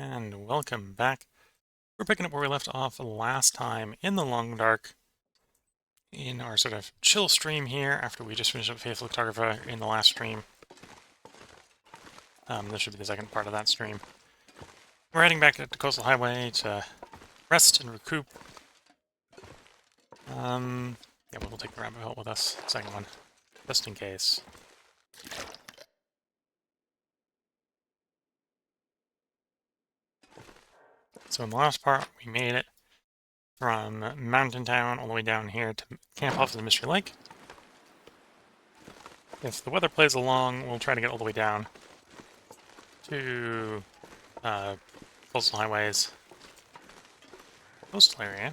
And welcome back. We're picking up where we left off last time in the Long Dark, in our sort of chill stream here after we just finished up Faithful Cartographer in the last stream. This should be the second part of that stream. We're heading back to the Coastal Highway to rest and recoup. Yeah, we'll take the rabbit hole with us, second one, just in case. So in the last part, we made it from Mountain Town all the way down here to camp off of the Mystery Lake. If the weather plays along, we'll try to get all the way down to coastal highways. Coastal area.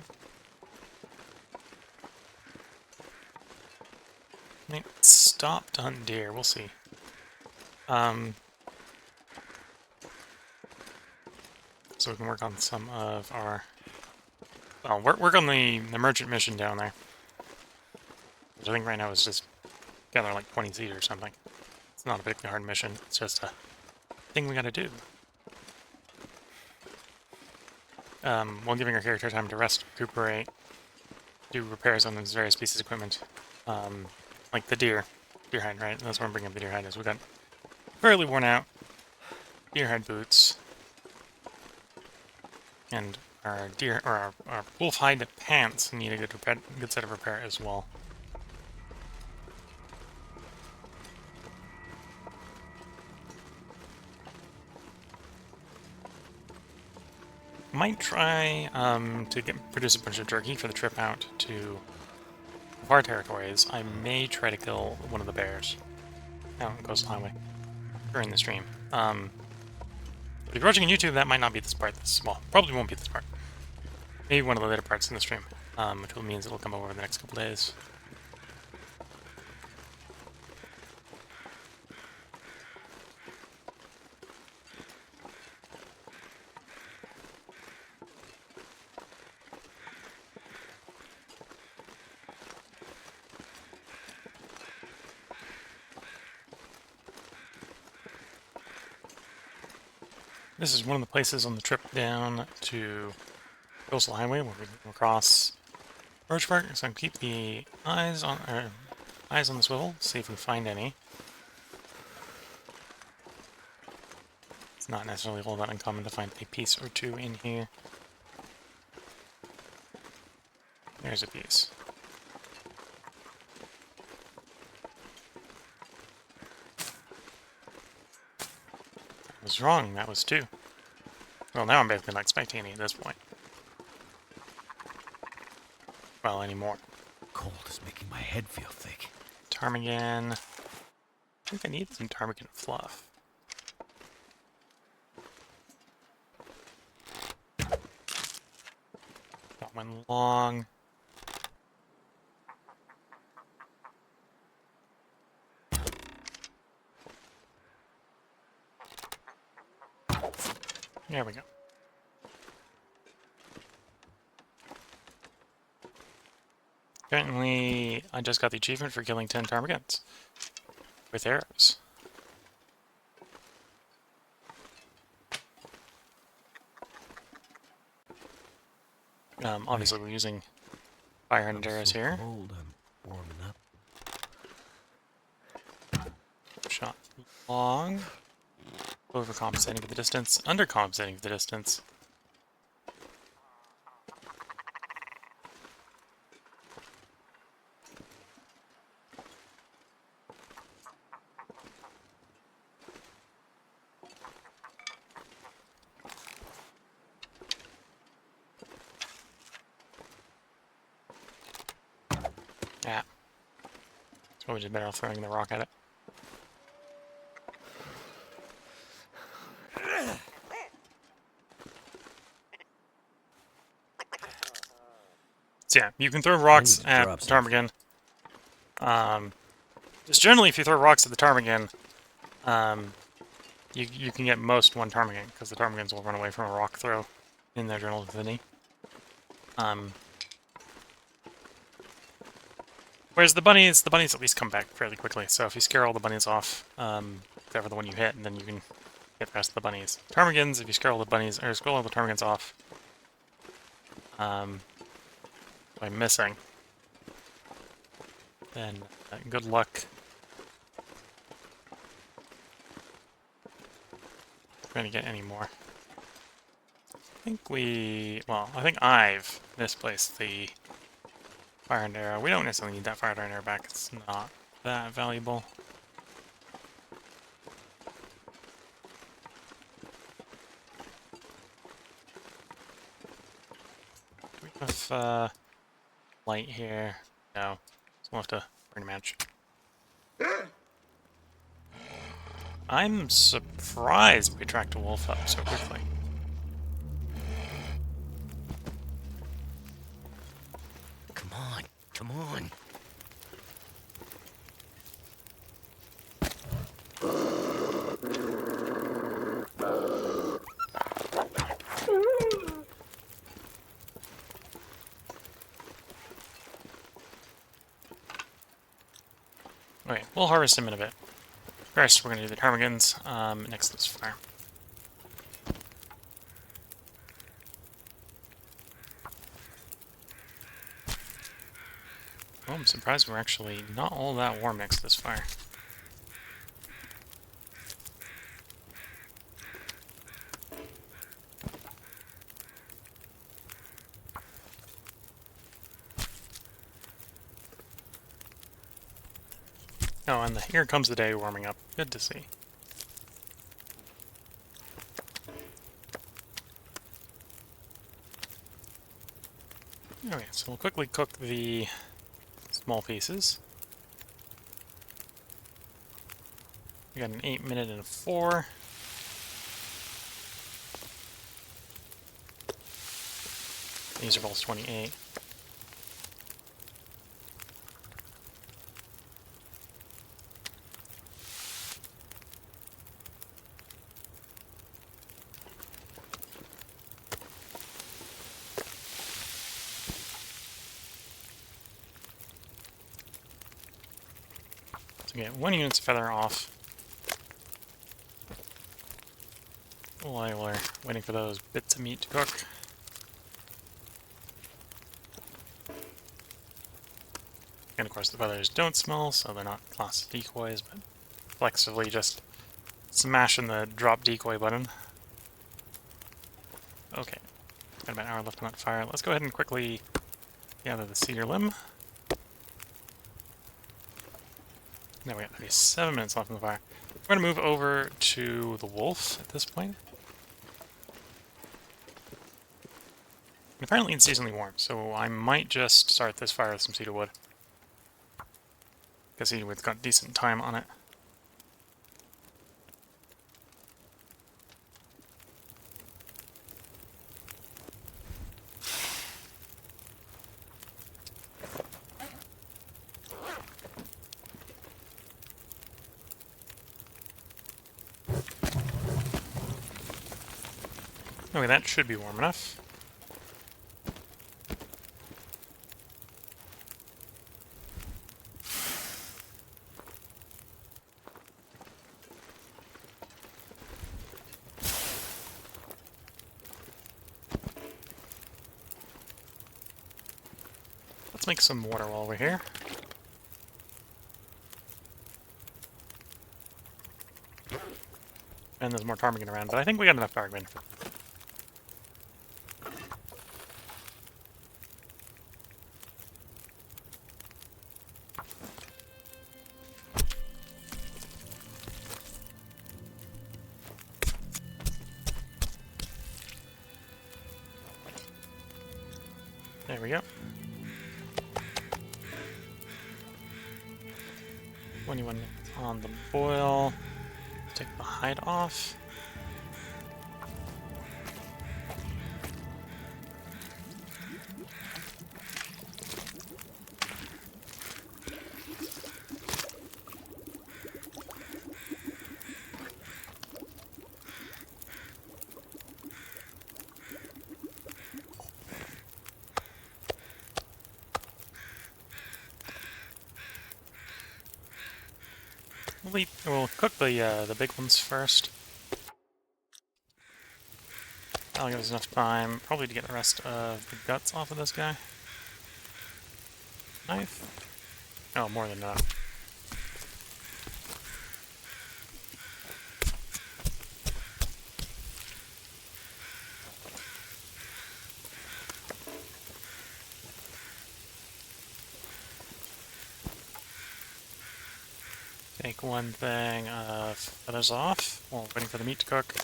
Might stop to hunt deer, we'll see. So we can work on some of our... Well, work on the merchant mission down there. Which I think right now is just gather like 20 seed or something. It's not a particularly hard mission, it's just a thing we gotta do. While giving our character time to rest, recuperate, do repairs on those various pieces of equipment. Like the deer hide, right? That's where I'm bringing up the deer hide is. We got fairly worn out deer hide boots. And our our wolf hide pants need a good set of repair as well. Might try to produce a bunch of jerky for the trip out to our territories. I may try to kill one of the bears out on Coastal Highway during the stream. If you're watching on YouTube, that might not be this part. Well, probably won't be this part. Maybe one of the later parts in the stream, which means it'll come over the next couple days. This is one of the places on the trip down to Coastal Highway where we can cross Roachbark, so keep the eyes on the swivel, see if we find any. It's not necessarily all that uncommon to find a piece or two in here. There's a piece. I was wrong, that was two. Well, now I'm basically not expecting any at this point. Well, anymore. Cold is making my head feel thick. Ptarmigan. I think I need some ptarmigan fluff. Got one long. There we go. Apparently, I just got the achievement for killing 10 ptarmigans with arrows. Obviously, we're using fire-handed arrows here. Cold, I'm warming up. Shot long. Overcompensating for the distance. Undercompensating for the distance. Yeah. It's probably just better off throwing the rock at it. So yeah, you can throw rocks at the ptarmigan. Just generally, if you throw rocks at the ptarmigan, you can get most one ptarmigan, because the ptarmigans will run away from a rock throw in their general vicinity. Whereas the bunnies at least come back fairly quickly, so if you scare all the bunnies off, except for the one you hit, and then you can get past the bunnies. Ptarmigans, if you scroll the bunnies, or scroll all the ptarmigans off, by missing, then good luck. We're gonna get any more. I think I've misplaced the fire and arrow. We don't necessarily need that fire and arrow back. It's not that valuable. Do we have light here? No. So we'll have to burn a match. I'm surprised we tracked a wolf up so quickly. Come on, come on. Okay, we'll harvest him in a bit. First, we're going to do the ptarmigans next to this fire. Oh, I'm surprised we're actually not all that warm next to this fire. Oh, and here comes the day warming up. Good to see. Okay, so we'll quickly cook the small pieces. We got an 8-minute and a 4. These are both 28. So we get 1 unit's feather off while we're waiting for those bits of meat to cook. And of course the feathers don't smell, so they're not classed as decoys, but flexibly just smashing the drop decoy button. Okay, got about an hour left on that fire. Let's go ahead and quickly gather the cedar limb. Now we got maybe 7 minutes left on the fire. We're going to move over to the wolf at this point. And apparently it's seasonally warm, so I might just start this fire with some cedar wood. Because cedar wood's got decent time on it. Okay, that should be warm enough. Let's make some water while we're here. And there's more ptarmigan around, but I think we got enough ptarmigan. There we go. 21 on the boil. Take the hide off. We'll cook the big ones first. That'll give us enough time, probably to get the rest of the guts off of this guy. Knife? Oh, more than enough. Take one thing of feathers off while waiting for the meat to cook.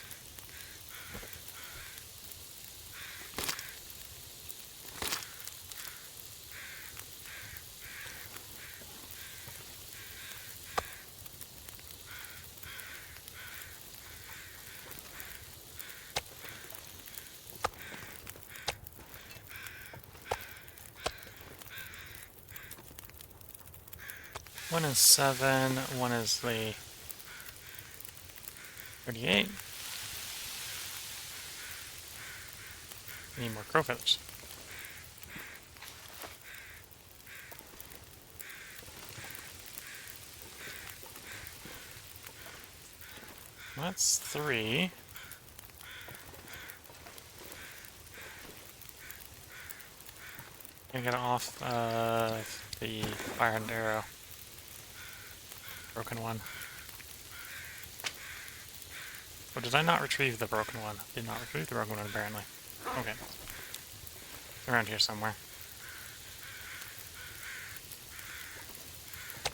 One is 7, one is the 38. Need more crow feathers. That's 3. Gonna get off the fire and arrow. Broken one. Oh, did I not retrieve the broken one? Did not retrieve the broken one, apparently. Okay. Around here somewhere.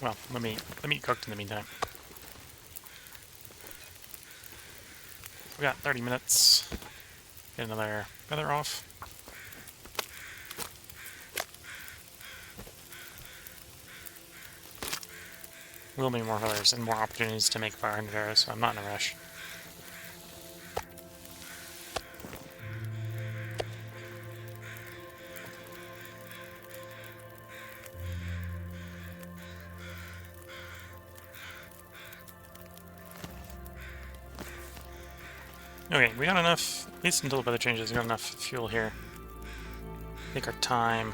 Well, let me cooked in the meantime. We got 30 minutes. Get another feather off. Will be more feathers and more opportunities to make fire and arrows, so I'm not in a rush. Okay, we got enough, at least until the weather changes, we got enough fuel here. Take our time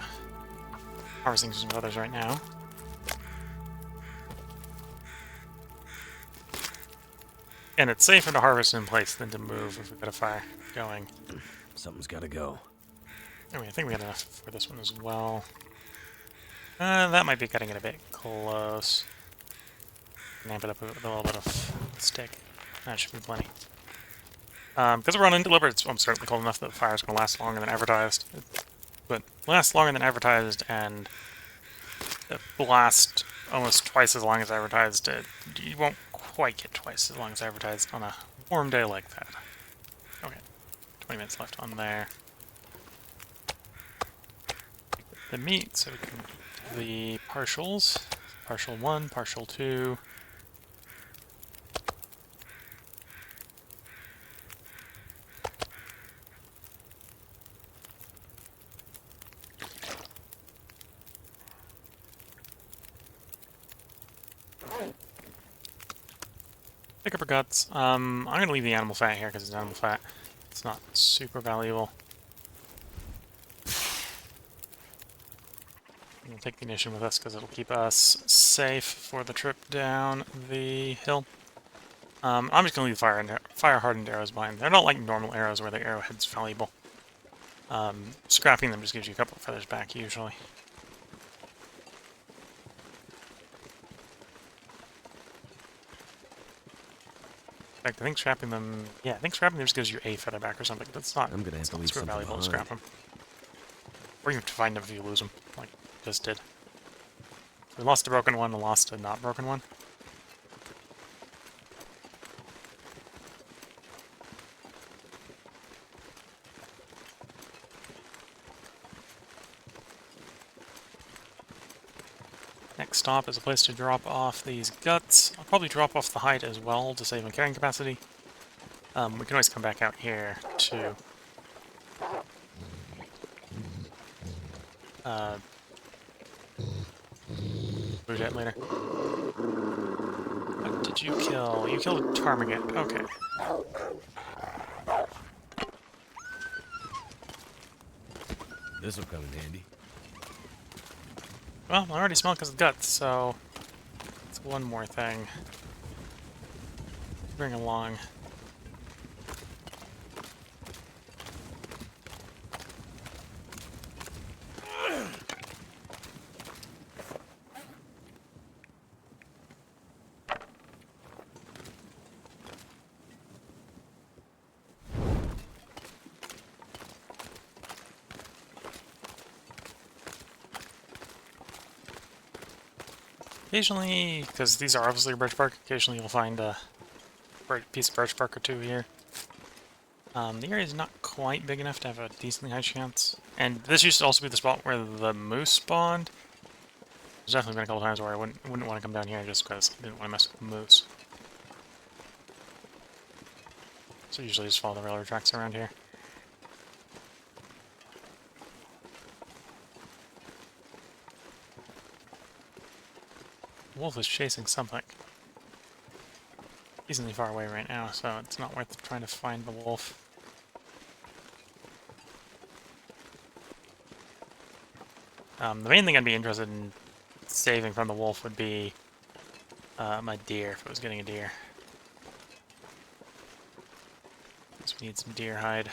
harvesting some feathers right now. And it's safer to harvest in place than to move if we've got a fire going. Something's gotta go. Okay, I think we got enough for this one as well. That might be cutting it a bit close. Amp it up with a little bit of stick. That should be plenty. Because we're on Interloper, it's certainly cold enough that the fire's going to last longer than advertised. But lasts longer than advertised, and it will last almost twice as long as advertised. You won't quite get twice as long as advertised on a warm day like that. Okay, 20 minutes left on there. The meat, so we can do the partials. Partial 1, partial 2. Pick up our guts. I'm going to leave the animal fat here because it's animal fat. It's not super valuable. We'll take the ignition with us because it'll keep us safe for the trip down the hill. I'm just going to leave fire-hardened arrows behind. They're not like normal arrows where the arrowhead's valuable. Scrapping them just gives you a couple of feathers back usually. In fact, I think scrapping them... Yeah, I think scrapping them just gives you a feather back or something. That's not, I'm gonna have to leave super something valuable to behind. scrap them. Or you have to find them if you lose them, like just did. We lost a broken one and lost a not broken one. Next stop is a place to drop off these guts. I'll probably drop off the hide as well to save on carrying capacity. We can always come back out here to do that later. What did you kill? You killed a ptarmigan. Okay. This'll come in handy. Well, I already smelled because of the guts, so that's one more thing. Bring along. Occasionally, because these are obviously birch bark, occasionally you'll find a piece of birch bark or two here. The area is not quite big enough to have a decently high chance. And this used to also be the spot where the moose spawned. There's definitely been a couple times where I wouldn't want to come down here just because I didn't want to mess with the moose. So usually just follow the railroad tracks around here. The wolf is chasing something. Decently far away right now, so it's not worth trying to find the wolf. The main thing I'd be interested in saving from the wolf would be my deer, if it was getting a deer. Guess we need some deer hide.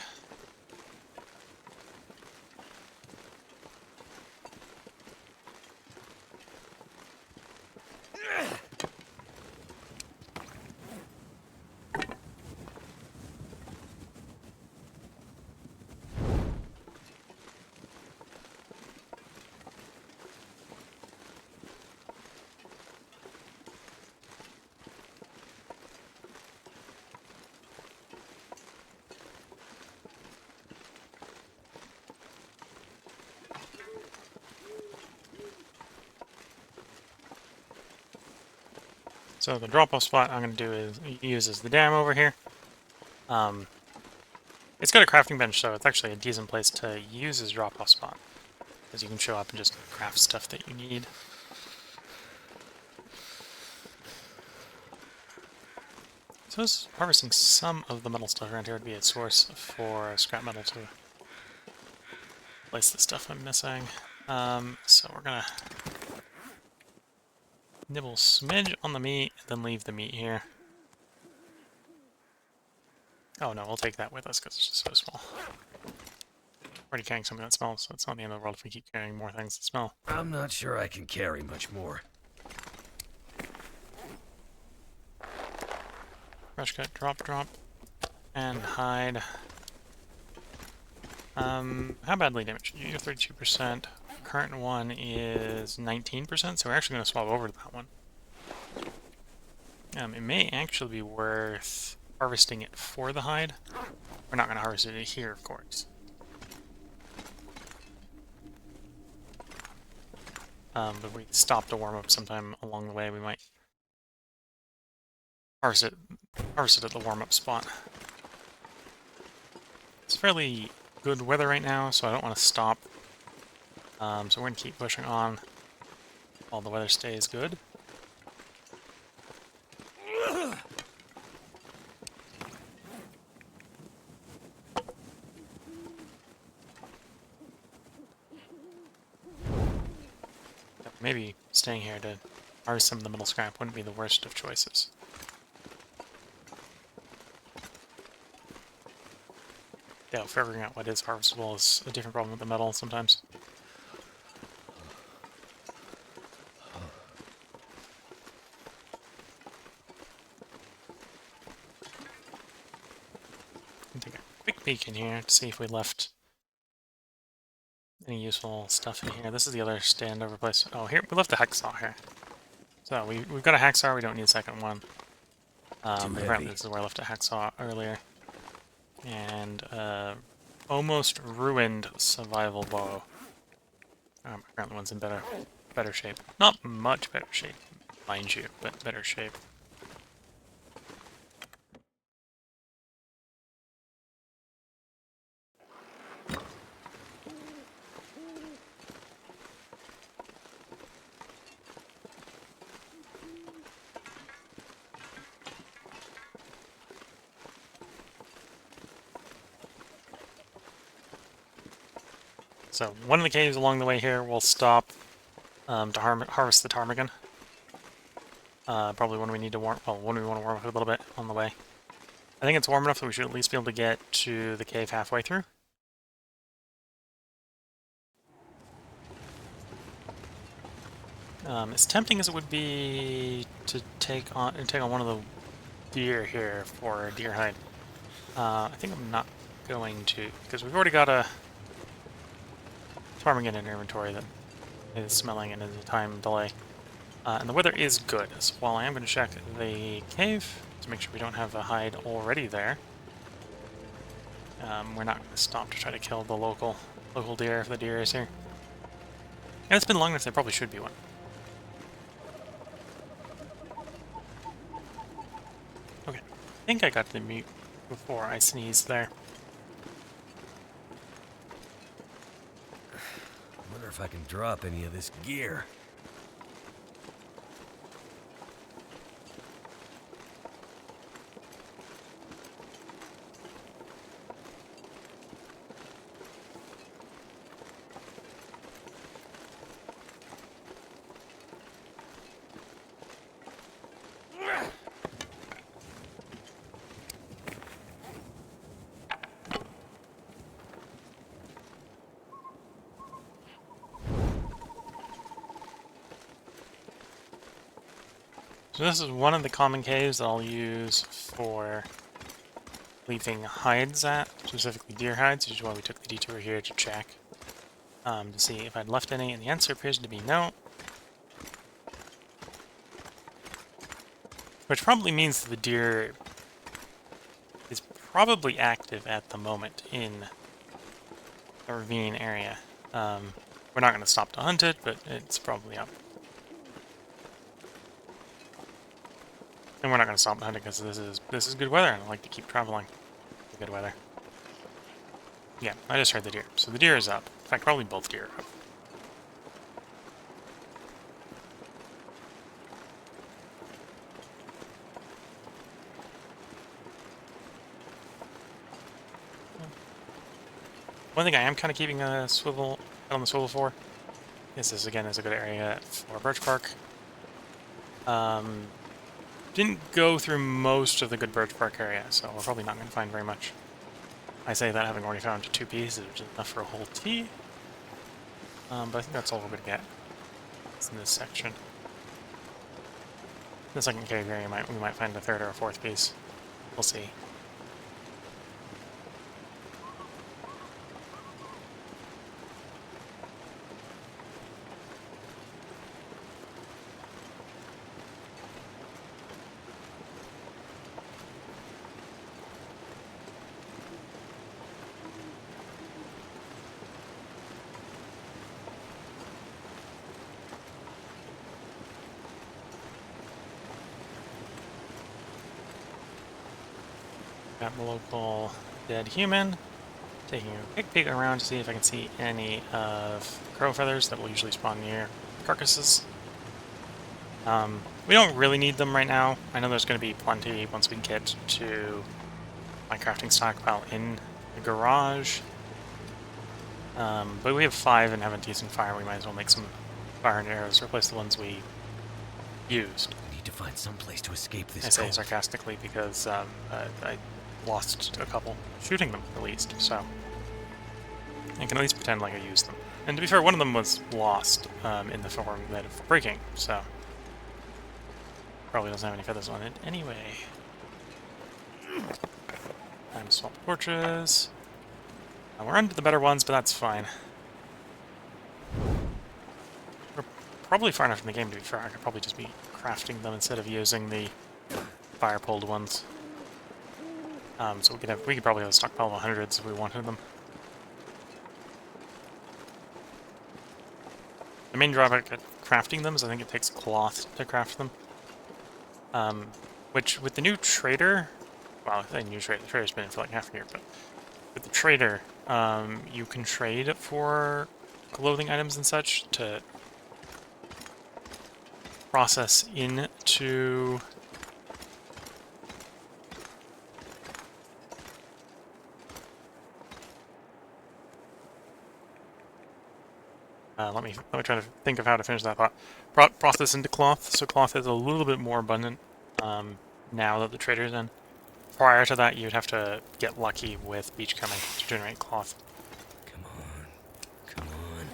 So the drop-off spot I'm going to do is use the dam over here. It's got a crafting bench, so it's actually a decent place to use as drop-off spot, because you can show up and just craft stuff that you need. So harvesting some of the metal stuff around here would be a source for scrap metal to replace the stuff I'm missing. So we're gonna nibble a smidge on the meat, and then leave the meat here. Oh no, we'll take that with us because it's just so small. Already carrying something that smells, so it's not the end of the world if we keep carrying more things that smell. I'm not sure I can carry much more. Brush cut, drop, and hide. How badly damaged? You're 32%. Current one is 19%, so we're actually going to swap over to that one. It may actually be worth harvesting it for the hide. We're not going to harvest it here, of course. But if we stop to warm up sometime along the way, we might harvest it at the warm-up spot. It's fairly good weather right now, so I don't want to stop. So we're going to keep pushing on while the weather stays good. Maybe staying here to harvest some of the middle scrap wouldn't be the worst of choices. Yeah, figuring out what is harvestable is a different problem with the metal sometimes. Take a quick peek in here to see if we left any useful stuff in here. This is the other standover place. Oh, here we left the hacksaw here. So we've got a hacksaw. We don't need a second one. Apparently this is where I left a hacksaw earlier. And almost ruined survival bow. Apparently one's in better shape. Not much better shape, mind you, but better shape. So one of the caves along the way here we'll stop to harvest the ptarmigan. Probably when we need to when we want to warm up a little bit on the way. I think it's warm enough that we should at least be able to get to the cave halfway through. As tempting as it would be to take on one of the deer here for deer hide, I think I'm not going to, because we've already got a ptarmigan in inventory that is smelling and is a time delay. And the weather is good, so while I am going to check the cave to make sure we don't have a hide already there, we're not going to stop to try to kill the local deer if the deer is here. And it's been long enough, there probably should be one. Okay, I think I got the mute before I sneezed there. I wonder if I can drop any of this gear. So this is one of the common caves that I'll use for leaving hides at, specifically deer hides, which is why we took the detour here to check, to see if I'd left any, and the answer appears to be no. Which probably means that the deer is probably active at the moment in the ravine area. We're not going to stop to hunt it, but it's probably up. And we're not going to stop hunting because this is good weather, and I like to keep traveling for good weather. Yeah, I just heard the deer. So the deer is up. In fact, probably both deer are up. One thing I am kind of keeping a swivel on the swivel for is this again is a good area for birch bark. Didn't go through most of the good birch bark area, so we're probably not going to find very much. I say that having already found 2 pieces, which is enough for a whole tea. But I think that's all we're going to get. It's in this section. The second cave area, we might find a 3rd or a 4th piece. We'll see. Got the local dead human. Taking a quick peek around to see if I can see any of crow feathers that will usually spawn near carcasses. We don't really need them right now. I know there's going to be plenty once we get to my crafting stockpile in the garage. But we have 5 and have a decent fire. We might as well make some fire and arrows to replace the ones we used. We need to find some place to escape this. I say sarcastically because I lost a couple shooting them, at least, so I can at least pretend like I used them. And to be fair, one of them was lost in the form of breaking, so probably doesn't have any feathers on it anyway. Time to swap torches. We're under the better ones, but that's fine. We're probably far enough in the game to be fair. I could probably just be crafting them instead of using the fire-pulled ones. So we could probably have a stockpile of hundreds if we wanted them. The main drawback at crafting them is I think it takes cloth to craft them. Which with the new trader, well, I think new trader, the trader's been in for like half a year, but with the trader, you can trade for clothing items and such to process into let me try to think of how to finish that thought. Process into cloth, so cloth is a little bit more abundant now that the trader's in. Prior to that, you'd have to get lucky with beach coming to generate cloth. Come on. Come on.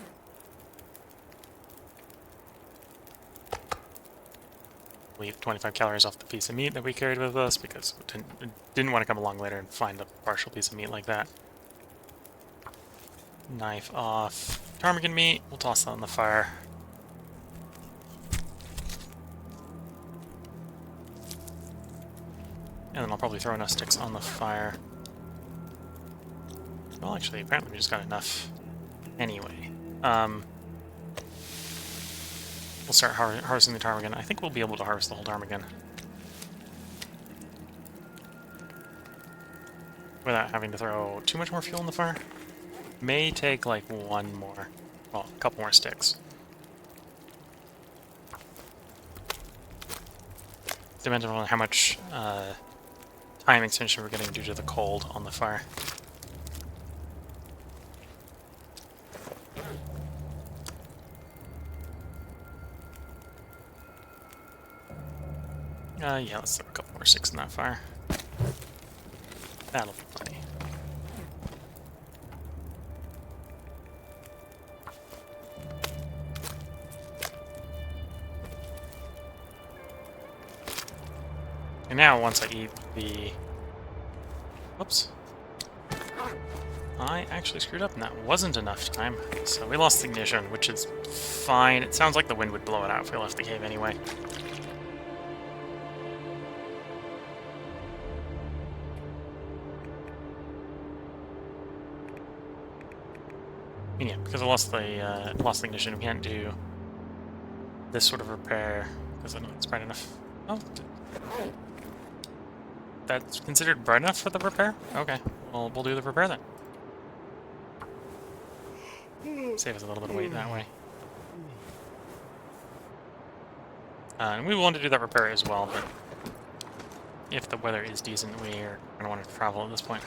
Leave 25 calories off the piece of meat that we carried with us because we didn't want to come along later and find a partial piece of meat like that. Knife off ptarmigan meat. We'll toss that in the fire. And then I'll probably throw enough sticks on the fire. Well, actually, apparently we just got enough anyway. We'll start harvesting the ptarmigan. I think we'll be able to harvest the whole ptarmigan without having to throw too much more fuel in the fire. May take like one more, well, a couple more sticks. Depends on how much time extension we're getting due to the cold on the fire. Yeah, let's throw a couple more sticks in that fire. That'll be plenty. And now, once I eat the... Whoops. I actually screwed up, and that wasn't enough time. So we lost the ignition, which is fine. It sounds like the wind would blow it out if we left the cave anyway. And yeah, because I lost the ignition, we can't do this sort of repair because I don't think it's bright enough. Oh, that's considered bright enough for the repair? Okay, well, we'll do the repair then. Save us a little bit of weight that way. And we want to do that repair as well, but if the weather is decent, we are going to want to travel at this point.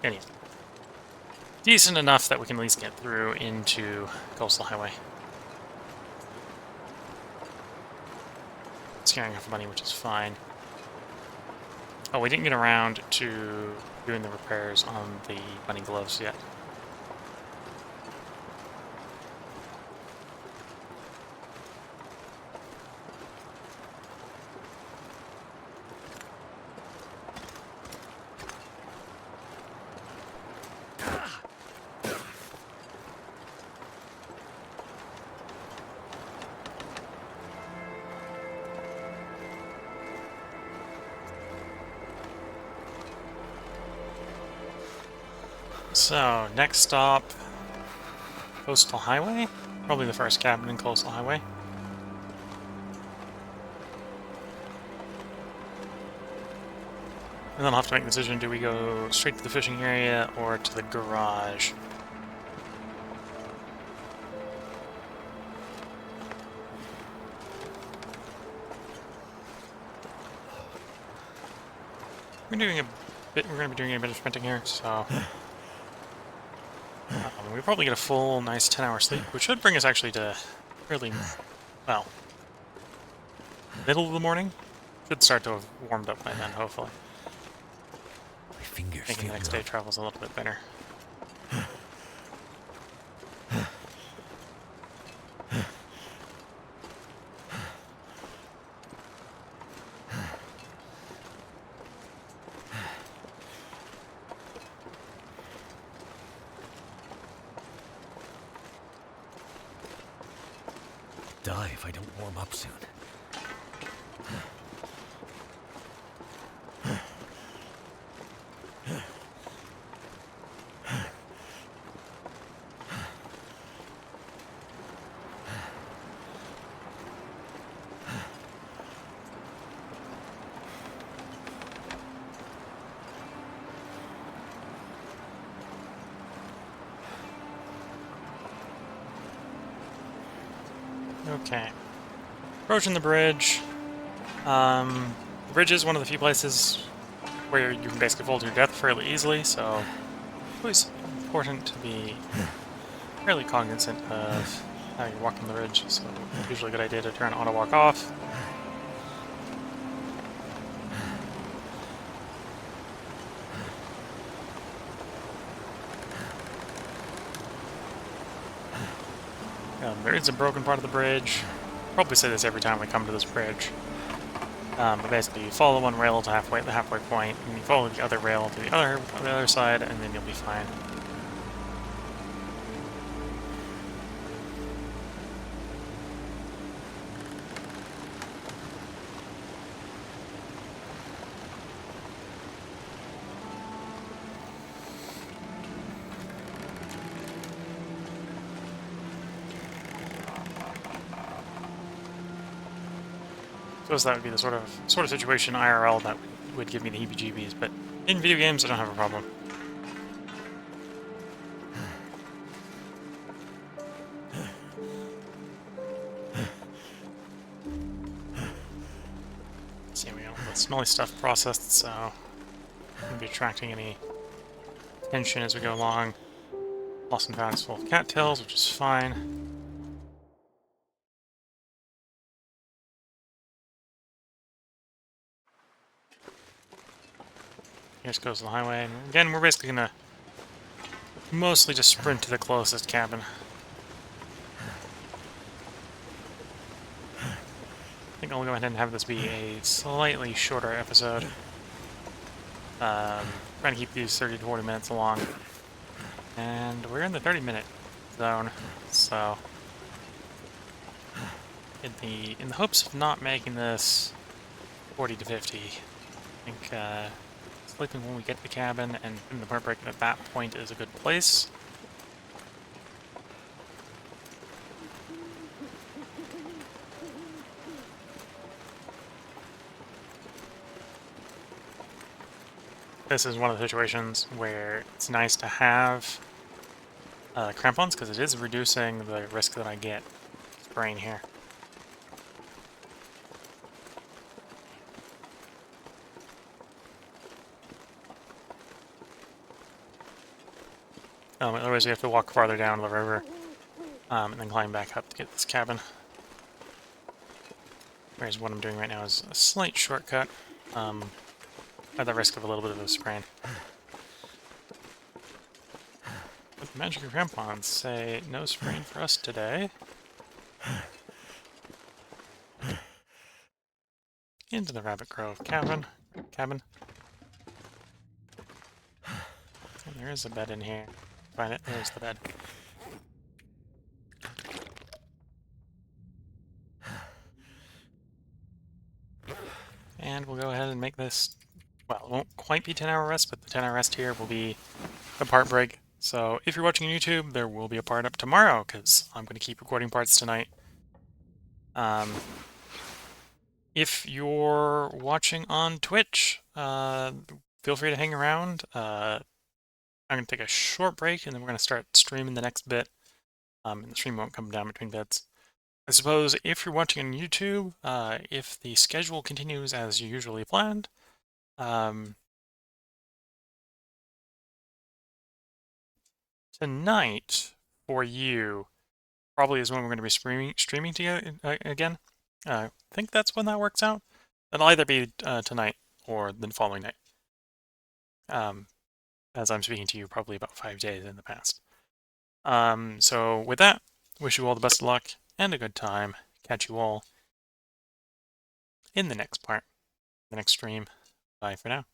Anyway. Decent enough that we can at least get through into Coastal Highway. Scaring off the bunny, which is fine. Oh, we didn't get around to doing the repairs on the bunny gloves yet. So, next stop, Coastal Highway? Probably the first cabin in Coastal Highway. And then I'll have to make the decision, do we go straight to the fishing area or to the garage? We're going to be doing a bit of sprinting here, so... we probably get a full, nice 10-hour sleep, which should bring us actually to really, well, middle of the morning. Should start to have warmed up by then, hopefully. My fingers Making the next day travels a little bit better. Die if I don't warm up soon. Okay. Approaching the bridge. The bridge is one of the few places where you can basically fall to your death fairly easily, so it's always important to be fairly cognizant of how you're walking the bridge, so it's usually a good idea to turn auto walk off. There is a broken part of the bridge. Probably say this every time we come to this bridge. But basically, you follow one rail to the halfway point, and you follow the other rail to the other side, and then you'll be fine. suppose that would be the sort of situation IRL that would give me the heebie-jeebies, but in video games I don't have a problem. See, we got all the smelly stuff processed, so I won't be attracting any attention as we go along. Lost and found is full of cattails, which is fine. Here just goes the highway, and again, we're basically gonna mostly just sprint to the closest cabin. I think I'll go ahead and have this be a slightly shorter episode. Trying to keep these 30 to 40 minutes long. And we're in the 30-minute zone, so in the hopes of not making this 40 to 50, I think sleeping when we get to the cabin and putting the part break at that point is a good place. This is one of the situations where it's nice to have crampons, because it is reducing the risk that I get spraying here. Otherwise we have to walk farther down the river and then climb back up to get this cabin. Whereas what I'm doing right now is a slight shortcut at the risk of a little bit of a sprain. But the magic crampons say no sprain for us today. Into the Rabbit Grove cabin. And there is a bed in here. Find it. There's the bed. And we'll go ahead and make this, well, it won't quite be 10-hour rest, but the 10-hour rest here will be a part break. So if you're watching YouTube, there will be a part up tomorrow, because I'm going to keep recording parts tonight. If you're watching on Twitch, feel free to hang around. I'm going to take a short break, and then we're going to start streaming the next bit. And the stream won't come down between bits. I suppose if you're watching on YouTube, if the schedule continues as usually planned, tonight for you probably is when we're going to be streaming together again. I think that's when that works out. It'll either be tonight or the following night. As I'm speaking to you probably about 5 days in the past. So with that, wish you all the best of luck and a good time. Catch you all in the next part, the next stream. Bye for now.